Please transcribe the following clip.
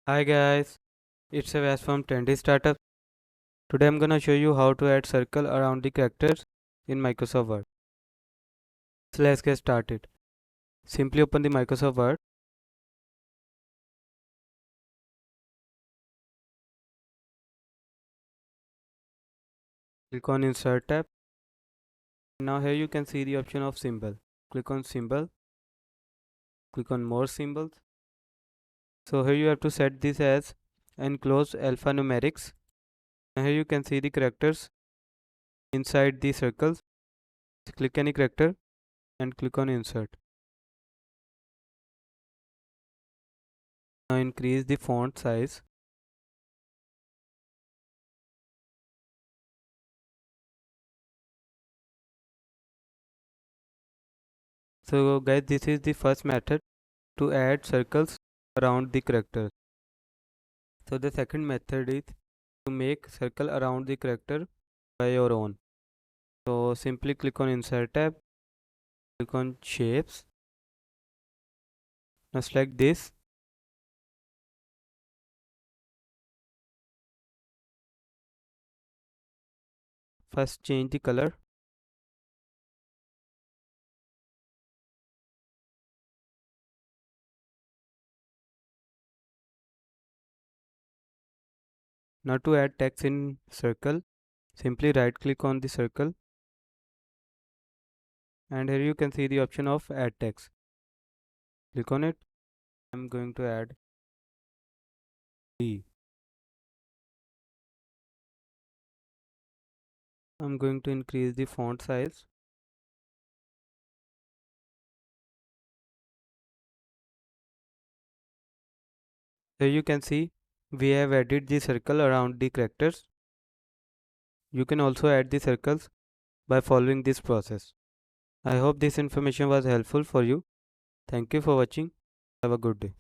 Hi guys, it's Avas from Trendy Startup. Today I'm gonna show you how to add circle around the characters in Microsoft Word. So let's get started. Simply open the Microsoft Word. Click on Insert tab. Now here you can see the option of symbol. Click on symbol. Click on more symbols. So here you have to set this as enclose alphanumerics. Now here you can see the characters inside the circles. Click any character and click on insert. Now increase the font size. So guys, this is the first method to add circles around the character. So the second method is to make circle around the character by your own. So simply click on Insert tab, click on Shapes. Now select this. First change the color. Now to add text in circle, simply right click on the circle and here you can see the option of add text. Click on it. I'm going to add D. I'm going to increase the font size. Here you can see we have added the circle around the characters. You can also add the circles by following this process. I hope this information was helpful for you. Thank you for watching. Have a good day.